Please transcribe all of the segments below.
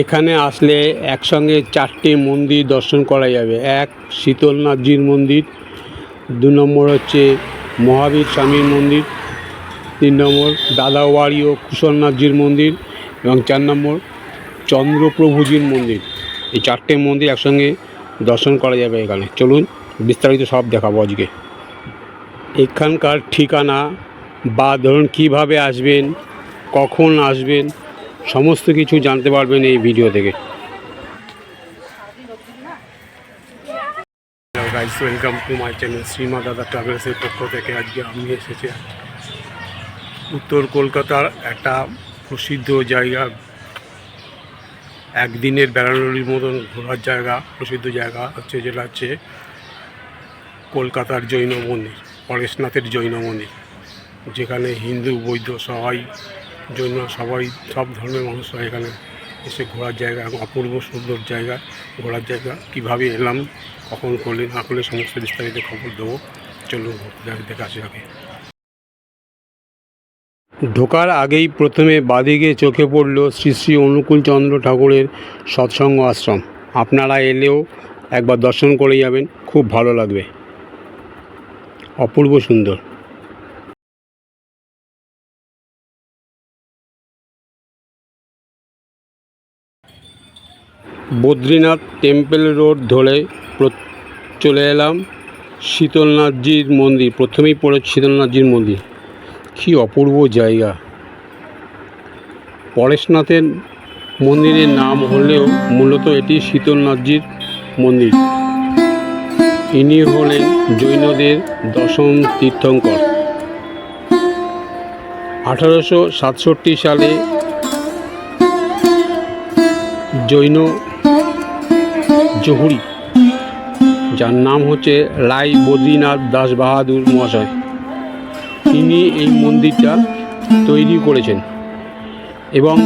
এখানে আসলে একসঙ্গে চারটে মন্দির দর্শন করা যাবে। এক, শীতলনাথজির মন্দির, 2 নম্বর হচ্ছে মহাবীর স্বামীর মন্দির, 3 নম্বর দাদাবাড়ি ও কুশলনাথজির মন্দির এবং 4 নম্বর চন্দ্রপ্রভুজির মন্দির। এই চারটে মন্দির একসঙ্গে দর্শন করা যাবে এখানে। চলুন বিস্তারিত সব দেখাবো আজকে। এখানকার ঠিকানা বা ধরুন কীভাবে আসবেন, কখন আসবেন, সমস্ত কিছু জানতে পারবেন এই ভিডিও থেকে। Guys, welcome to my channel Shrima Dada ট্রাভেলসের পক্ষ থেকে। আজকে আমি এসেছি উত্তর কলকাতার একটা প্রসিদ্ধ জায়গা, একদিনের বেড়ানোর মতন ঘোরার জায়গা, প্রসিদ্ধ জায়গা হচ্ছে যেটা হচ্ছে কলকাতার জৈন মন্দির, পরেশনাথের জৈন মন্দির, যেখানে হিন্দু বৌদ্ধ সবাই জৈন সবাই সব ধর্মের মানুষরা এখানে এসে ঘোরার জায়গা এবং অপূর্ব সুন্দর জায়গা, ঘোরার জায়গা। কীভাবে এলাম, কখন করলে না করলে সমস্ত বিস্তারিত খবর দেবো। চলুন দেখে আসি আগে। ঢোকার আগেই প্রথমে বাদিকে চোখে পড়ল শ্রী শ্রী অনুকূলচন্দ্র ঠাকুরের সৎসঙ্গ আশ্রম। আপনারা এলেও একবার দর্শন করে যাবেন, খুব ভালো লাগবে, অপূর্ব সুন্দর। বদ্রীনাথ টেম্পল রোড ধরে চলে এলাম শীতলনাথজির মন্দির। প্রথমেই পড়ে শীতলনাথজির মন্দির, কী অপূর্ব জায়গা। পরেশনাথের মন্দিরের নাম হলেও মূলত এটি শীতলনাথজির মন্দির। ইনি হলেন জৈনদের দশম তীর্থঙ্কর। 1867 সালে জৈন জহুরি, যার নাম হচ্ছে রায় বদ্রীনাথ দাস বাহাদুর মহাশয়, তিনি এই মন্দিরটা তৈরি করেছেন এবং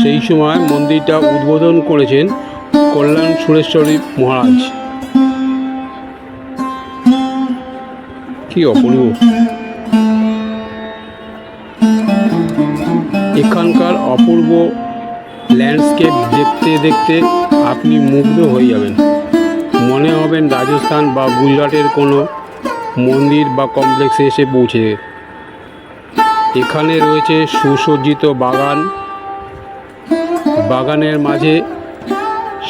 সেই সময় মন্দিরটা উদ্বোধন করেছেন কল্যাণ সুরেশ্বরী মহারাজ। কি অপূর্ব! এখানকার অপূর্ব ল্যান্ডস্কেপ দেখতে দেখতে আপনি মুগ্ধ হয়ে যাবেন, মনে হবেন রাজস্থান বা গুজরাটের কোনো মন্দির বা কমপ্লেক্সে এসে পৌঁছে। এখানে রয়েছে সুসজ্জিত বাগান, বাগানের মাঝে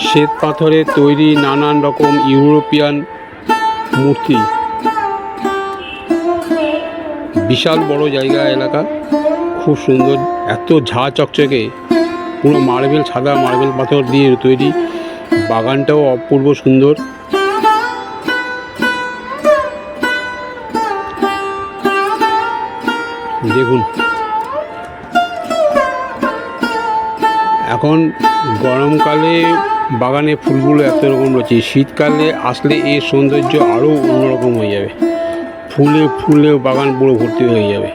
শ্বেত পাথরে তৈরি নানান রকম ইউরোপিয়ান মূর্তি। বিশাল বড় জায়গা, এলাকা খুব সুন্দর, এত ঝাঁ চকচকে, পুরো মার্বেল, সাদা মার্বেল পাথর দিয়ে তৈরি। বাগানটাও অপূর্ব সুন্দর। দেখুন, এখন গরমকালে বাগানে ফুলগুলো একরকম রয়েছে, শীতকালে আসলে এর সৌন্দর্য আরও অন্যরকম হয়ে যাবে, ফুলে ফুলে বাগান পুরো ভর্তি হয়ে যাবে।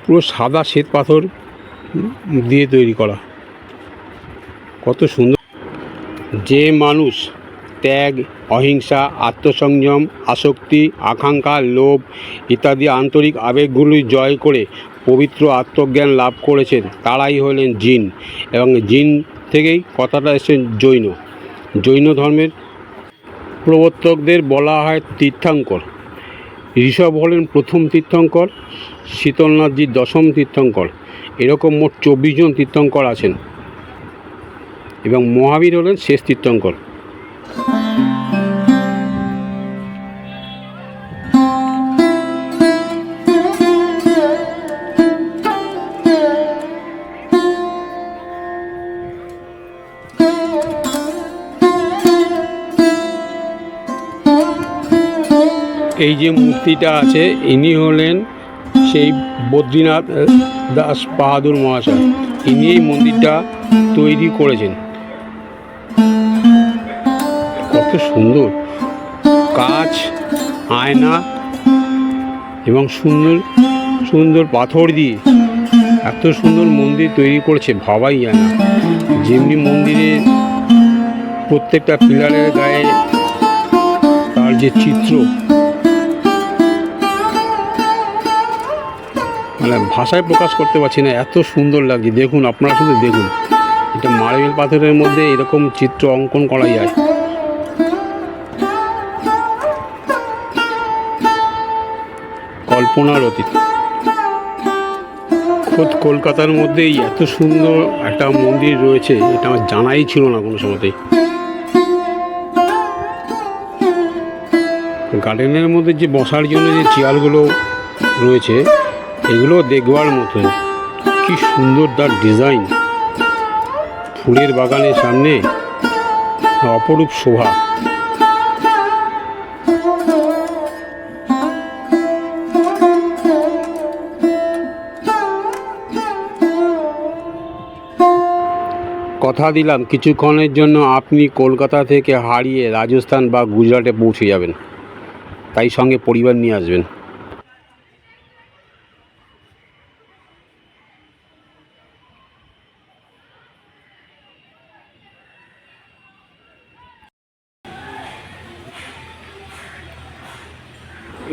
পুরো সাদা শ্বেত পাথর দিয়ে তৈরি করা, কত সুন্দর। যে মানুষ ত্যাগ, অহিংসা, আত্মসংযম, আসক্তি, আকাঙ্ক্ষা, লোভ ইত্যাদি আন্তরিক আবেগগুলি জয় করে পবিত্র আত্মজ্ঞান লাভ করেছেন, তারাই হলেন জিন। এবং জিন থেকেই কথাটা এসেছে জৈন। জৈন ধর্মের প্রবর্তকদের বলা হয় তীর্থঙ্কর। ঋষভ হলেন প্রথম তীর্থঙ্কর, শীতলনাথজির দশম তীর্থঙ্কর। এরকম মোট 24 জন তীর্থঙ্কর আছেন এবং মহাবীর হলেন শেষ তীর্থঙ্কর। এই যে মূর্তিটা আছে, ইনি হলেন সেই বদ্রীনাথ দাস বাহাদুর মহাশয়। ইনি এই মন্দিরটা তৈরি করেছেন। কত সুন্দর কাঁচ, আয়না এবং সুন্দর সুন্দর পাথর দিয়ে এত সুন্দর মন্দির তৈরি করেছে, ভাবাই যায় না। যেমনি মন্দিরের প্রত্যেকটা পিলারের গায়ে তার যে চিত্র, মানে ভাষায় প্রকাশ করতে পারছি না, এত সুন্দর লাগছে। দেখুন, আপনারা শুধু দেখুন, এটা মার্বেল পাথরের মধ্যে এরকম চিত্র অঙ্কন করা যায়। কল্পনার অতীত। খোদ কলকাতার মধ্যেই এত সুন্দর একটা মন্দির রয়েছে, এটা আমার জানাই ছিল না কোনো সময়তেই। গার্ডেনের মধ্যে যে বসার জন্য যে চেয়ারগুলো রয়েছে, এগুলো দেখবার মতন। কি সুন্দর তার ডিজাইন, ফুলের বাগানের সামনে অপরূপ শোভা। কথা দিলাম কিছুক্ষণের জন্য আপনি কলকাতা থেকে হারিয়ে রাজস্থান বা গুজরাটে পৌঁছে যাবেন, তাই সঙ্গে পরিবার নিয়ে আসবেন।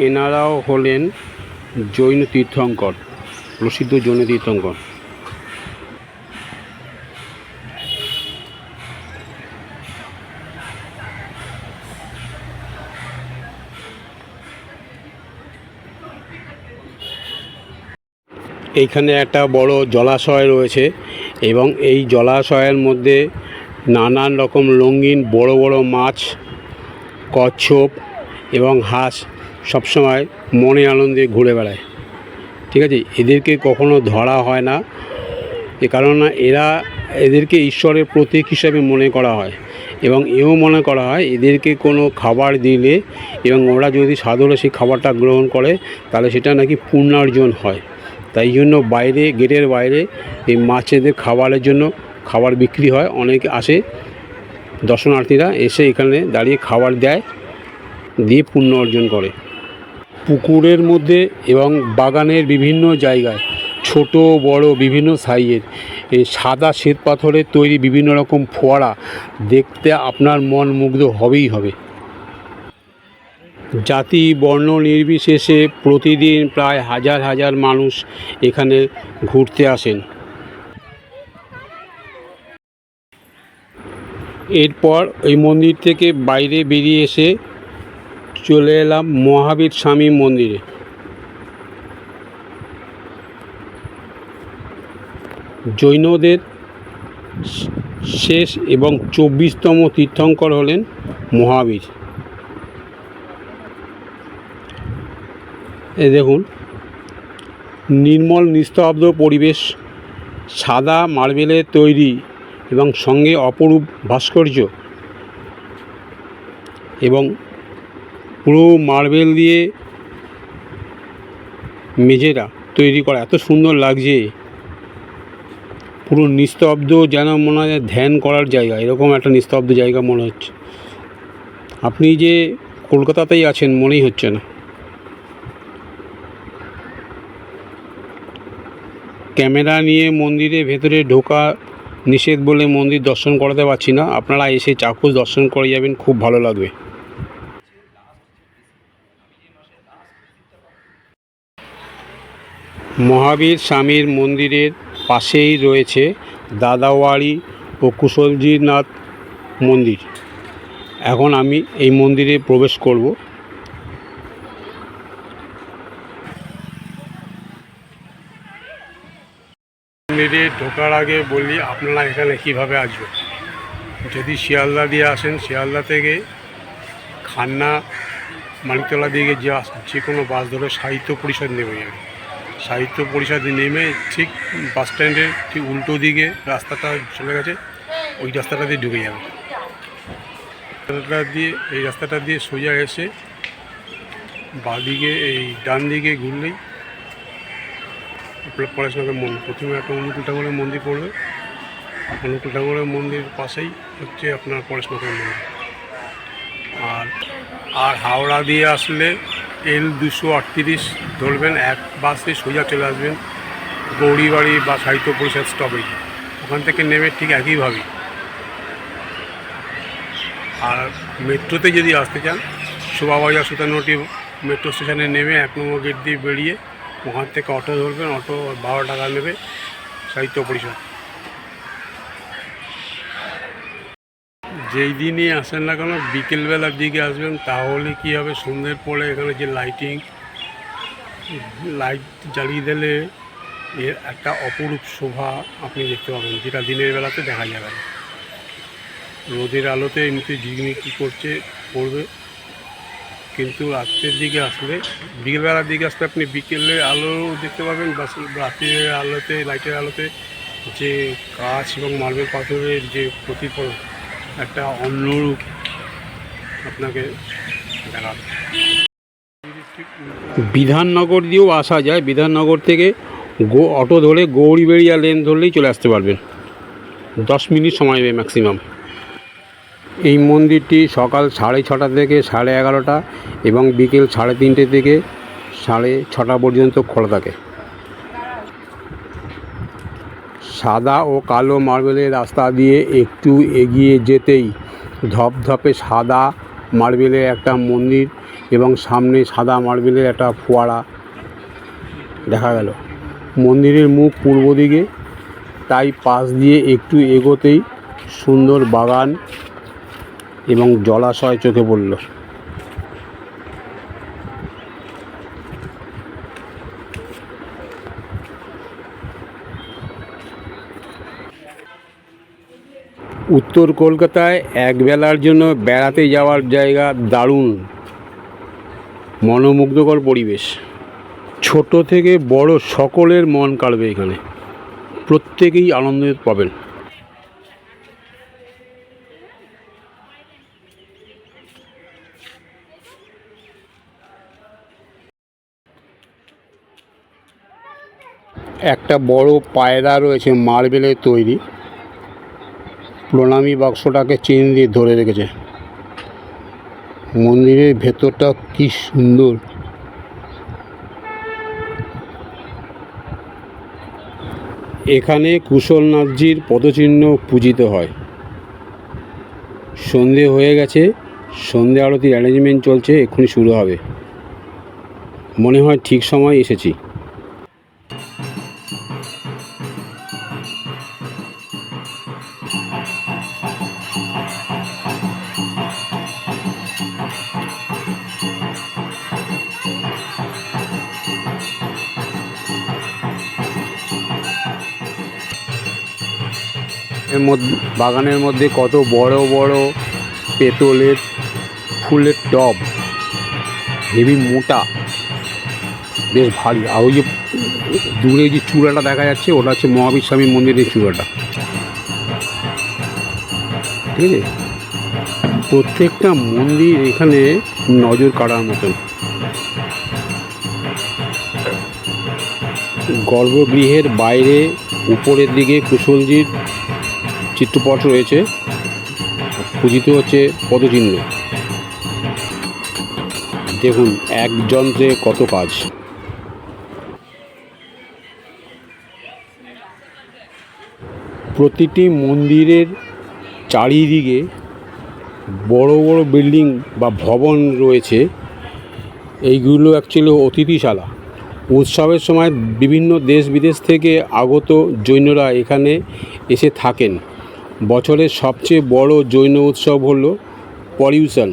এনারাও হলেন জৈন তীর্থঙ্কর, প্রসিদ্ধ জৈন তীর্থঙ্কর। এইখানে একটা বড় জলাশয় রয়েছে এবং এই জলাশয়ের মধ্যে নানান রকম রঙিন বড় বড় মাছ, কচ্ছপ এবং হাঁস সবসময় মনে আনন্দে ঘুরে বেড়ায়। ঠিক আছে, এদেরকে কখনো ধরা হয় না, এ কারণে এদেরকে ঈশ্বরের প্রতীক হিসাবে মনে করা হয় এবং এও মনে করা হয় এদেরকে কোনো খাবার দিলে এবং ওরা যদি সাদরে সেই খাবারটা গ্রহণ করে তাহলে সেটা নাকি পুণ্যার্জন হয়। তাই জন্য বাইরে, গেটের বাইরে এই মাছেদের খাবারের জন্য খাবার বিক্রি হয়। অনেকে আসে, দর্শনার্থীরা এসে এখানে দাঁড়িয়ে খাবার দেয়, দিয়ে পুণ্য অর্জন করে। পুকুরের মধ্যে এবং বাগানের বিভিন্ন জায়গায় ছোট বড় বিভিন্ন সাইজের এই সাদা শ্বেত পাথরের তৈরি বিভিন্ন রকম ফোয়ারা দেখতে আপনার মন মুগ্ধ হবেই হবে। জাতি বর্ণ নির্বিশেষে প্রতিদিন প্রায় হাজার হাজার মানুষ এখানে ঘুরতে আসেন। এরপর এই মন্দির থেকে বাইরে বেরিয়ে এসে চলে এলাম মহাবীর স্বামী মন্দিরে। জৈনদের শেষ এবং 24তম তীর্থঙ্কর হলেন মহাবীর। এই দেখুন, নির্মল নিস্তব্ধ পরিবেশ, সাদা মার্বেলের তৈরি এবং সঙ্গে অপরূপ ভাস্কর্য এবং পুরো মার্বেল দিয়ে মেঝেটা তৈরি করা, এত সুন্দর লাগছে। পুরো নিস্তব্ধ, যেন মনে হয় ধ্যান করার জায়গা, এরকম একটা নিস্তব্ধ জায়গা মনে হচ্ছে। আপনি যে কলকাতাতেই আছেন মনেই হচ্ছে না। ক্যামেরা নিয়ে মন্দিরে ভেতরে ঢোকা নিষেধ বলে মন্দির দর্শন করাতে পারছি না। আপনারা এসে চাক্ষুষ দর্শন করে যাবেন, খুব ভালো লাগবে। মহাবীর স্বামীর মন্দিরের পাশেই রয়েছে দাদাওয়াড়ি ও কুশলজিনাথ মন্দির। এখন আমি এই মন্দিরে প্রবেশ করব। মন্দিরে ঢোকার আগে বলি আপনারা এখানে কীভাবে আসবেন। যদি শিয়ালদা দিয়ে আসেন, শিয়ালদা থেকে খান্না মানিকতলা দিকে যে কোনো বাস ধরে সাহিত্য পরিষদ নেমে যাবে। সাহিত্য পরিষদে নেমে ঠিক বাস স্ট্যান্ডের ঠিক উল্টো দিকে রাস্তাটা চলে গেছে, ওই রাস্তাটা দিয়ে ঢুকে যাবে। এই রাস্তাটা দিয়ে সোজা এসে বাঁদিকে এই ডান দিকে ঘুরলেই পরেশনাথের মন্দির। প্রথমে একটা অনুকূল ঠাকুরের মন্দির পড়বে, অনুকূল ঠাকুরের মন্দির পাশেই হচ্ছে আপনার পরেশনাথের মন্দির। আর হাওড়া দিয়ে আসলে L238 ধরবেন, এক বাসে সোজা চলে আসবেন গৌরীবাড়ি বা সাহিত্য পরিষদ স্টপেজ। ওখান থেকে নেমে ঠিক একইভাবে। আর মেট্রোতে যদি আসতে চান শোভাবাজার 57টি মেট্রো স্টেশনে নেমে 1 নম্বর গেট দিয়ে বেরিয়ে ওখান থেকে অটো ধরবেন। অটো 12 টাকা নেবে সাহিত্য পরিষদ। যেই দিনই আসেন না কেন বিকেলবেলার দিকে আসবেন, তাহলে কী হবে, সন্ধ্যের পরে এখানে যে লাইট জ্বালিয়ে দিলে এর একটা অপরূপ শোভা আপনি দেখতে পাবেন, যেটা দিনের বেলাতে দেখা যাবে না। রোদের আলোতে এমনিতে ঝিকমিকি পড়বে, কিন্তু রাত্রের দিকে আসলে, বিকেলবেলার দিকে আসলে আপনি বিকেলের আলো দেখতে পাবেন, বা রাত্রের আলোতে, লাইটের আলোতে যে কাঁচ এবং মার্বেল পাথরের যে প্রতিফলন, একটা অন্যরূপ আপনাকে দেখাবে। বিধাননগর দিয়েও আসা যায়। বিধাননগর থেকে অটো ধরে গৌরীবেড়িয়া লেন ধরলেই চলে আসতে পারবেন। 10 মিনিট সময় নেবে ম্যাক্সিমাম। এই মন্দিরটি সকাল 6:30 থেকে 11:30 এবং বিকেল 3:30 থেকে 6:30 পর্যন্ত খোলা থাকে। সাদা ও কালো মার্বেলের রাস্তা দিয়ে একটু এগিয়ে যেতেই ধপধপে সাদা মার্বেলের একটা মন্দির এবং সামনে সাদা মার্বেলের একটা ফোয়ারা দেখা গেল। মন্দিরের মুখ পূর্ব দিকে, তাই পাশ দিয়ে একটু এগোতেই সুন্দর বাগান এবং জলাশয় চোখে পড়ল। উত্তর কলকাতায় একবেলার জন্য বেড়াতে যাওয়ার জায়গা, দারুণ মনোমুগ্ধকর পরিবেশ। ছোট থেকে বড় সকলের মন কাড়বে এখানে, প্রত্যেকেই আনন্দ পাবেন। একটা বড় পায়রা রয়েছে মার্বেলের তৈরি, প্রণামী বাক্সটাকে চেন দিয়ে ধরে রেখেছে। মন্দিরের ভেতরটা কি সুন্দর। এখানে কুশলনাথজির পদচিহ্ন পূজিত হয়। সন্ধে হয়ে গেছে, সন্ধে আরতির অ্যারেঞ্জমেন্ট চলছে, এক্ষুনি শুরু হবে। মনে হয় ঠিক সময় এসেছি। বাগানের মধ্যে কত বড় বড় পেতলের ফুলের টব, হেভি মোটা, বেশ ভারী। আর ওই যে দূরে যে চূড়াটা দেখা যাচ্ছে, ওটা হচ্ছে মহাবীর স্বামী মন্দিরের চূড়াটা, ঠিক আছে। প্রত্যেকটা মন্দির এখানে নজর কাড়ার মতন। গর্ভগৃহের বাইরে উপরের দিকে কুশলজির চিত্রপট রয়েছে, পূজিত হচ্ছে পদচিহ্ন। দেখুন এক যন্ত্রে কত কাজ। প্রতিটি মন্দিরের চারিদিকে বড় বড় বিল্ডিং বা ভবন রয়েছে। এইগুলো অ্যাকচুয়ালি অতিথিশালা। উৎসবের সময় বিভিন্ন দেশ বিদেশ থেকে আগত জৈনরা এখানে এসে থাকেন। বছরের সবচেয়ে বড় জৈন উৎসব হলো পর্যুষণ।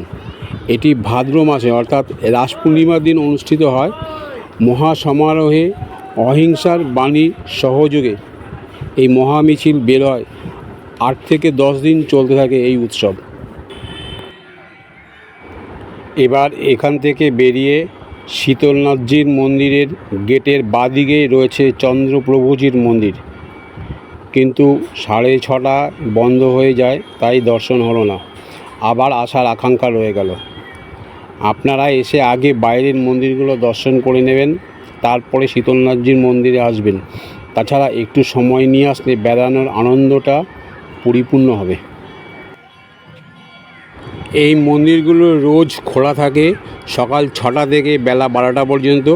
এটি ভাদ্র মাসে অর্থাৎ রাস পূর্ণিমার দিন অনুষ্ঠিত হয়। মহাসমারোহে অহিংসার বাণীর সহযোগে এই মহামিছিল বের হয়। 8 থেকে 10 দিন চলতে থাকে এই উৎসব। এবার এখান থেকে বেরিয়ে শীতলনাথজির মন্দিরের গেটের বাঁদিকেই রয়েছে চন্দ্রপ্রভুজির মন্দির, কিন্তু 6:30 বন্ধ হয়ে যায়, তাই দর্শন হলো না। আবার আসার আকাঙ্ক্ষা রয়ে গেল। আপনারা এসে আগে বাইরের মন্দিরগুলো দর্শন করে নেবেন, তারপরে শীতলনাথজির মন্দিরে আসবেন। তাছাড়া একটু সময় নিয়ে আসলে বেড়ানোর আনন্দটা পরিপূর্ণ হবে। এই মন্দিরগুলো রোজ খোলা থাকে সকাল 6টা থেকে বেলা 12টা পর্যন্ত,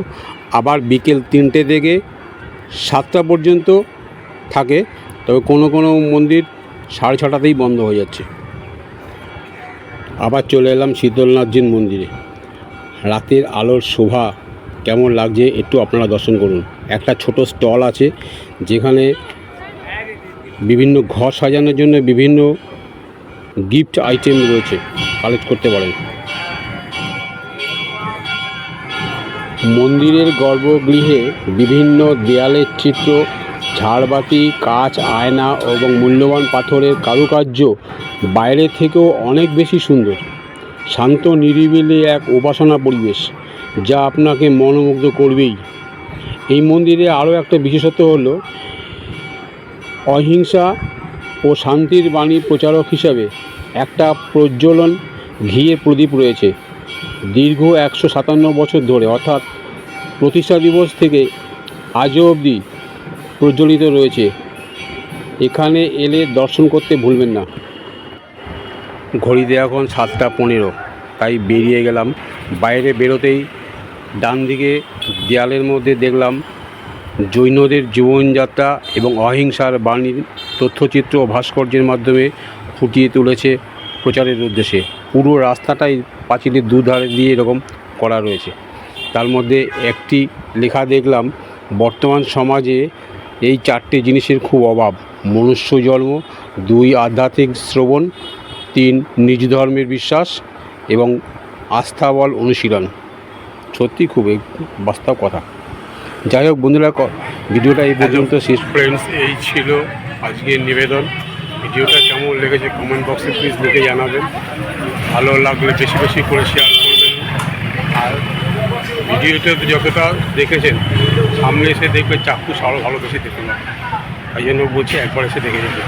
আবার বিকেল 3টে থেকে 7টা পর্যন্ত থাকে। তবে কোনো কোনো মন্দির 6:30তেই বন্ধ হয়ে যাচ্ছে। আবার চলে এলাম শীতলনাথজির মন্দিরে। রাতের আলোর শোভা কেমন লাগছে একটু আপনারা দর্শন করুন। একটা ছোট স্টল আছে যেখানে বিভিন্ন ঘর সাজানোর জন্য বিভিন্ন গিফট আইটেম রয়েছে, কালেক্ট করতে পারেন। মন্দিরের গর্ভগৃহে বিভিন্ন দেয়ালের চিত্র, ঝাড়বাতি, কাঁচ, আয়না এবং মূল্যবান পাথরের কারুকার্য বাইরে থেকেও অনেক বেশি সুন্দর। শান্ত নিরিবিলি এক উপাসনা পরিবেশ যা আপনাকে মনোমুগ্ধ করবেই। এই মন্দিরে আরও একটা বিশেষত্ব হলো অহিংসা ও শান্তির বাণী প্রচারক হিসাবে একটা প্রজ্বলন ঘিয়ের প্রদীপ রয়েছে। দীর্ঘ 157 বছর ধরে, অর্থাৎ প্রতিষ্ঠা দিবস থেকে আজও অবধি প্রজ্বলিত রয়েছে। এখানে এলে দর্শন করতে ভুলবেন না। ঘড়িতে এখন 7:15, তাই বেরিয়ে গেলাম। বাইরে বেরোতেই ডান দিকে দেয়ালের মধ্যে দেখলাম জৈনদের জীবনযাত্রা এবং অহিংসার বাণীর তথ্যচিত্র ও ভাস্কর্যের মাধ্যমে ফুটিয়ে তুলেছে প্রচারের উদ্দেশ্যে। পুরো রাস্তাটাই পাঁচিলের দুধারে দিয়ে এরকম করা রয়েছে। তার মধ্যে একটি লেখা দেখলাম, বর্তমান সমাজে এই 4টে জিনিসের খুব অভাব: মনুষ্য জন্ম, 2 আধ্যাত্মিক শ্রবণ, 3 নিজ ধর্মের বিশ্বাস এবং আস্থাবল অনুশীলন। সত্যি খুব বাস্তব কথা। যাই হোক বন্ধুরা, ভিডিওটা এই পর্যন্ত শেষ। ফ্রেন্ডস, এই ছিল আজকের নিবেদন। ভিডিওটা কেমন লেগেছে কমেন্ট বক্সে প্লিজ লিখে জানাবেন। ভালো লাগলে বেশি বেশি করে শেয়ার করবেন। আর ভিডিওটা যতটা দেখেছেন, সামনে এসে দেখবে চাক্ষুষ আরও ভালো বেশি দেখুন। তাই জন্য বলছি একবার এসে দেখে যেতে।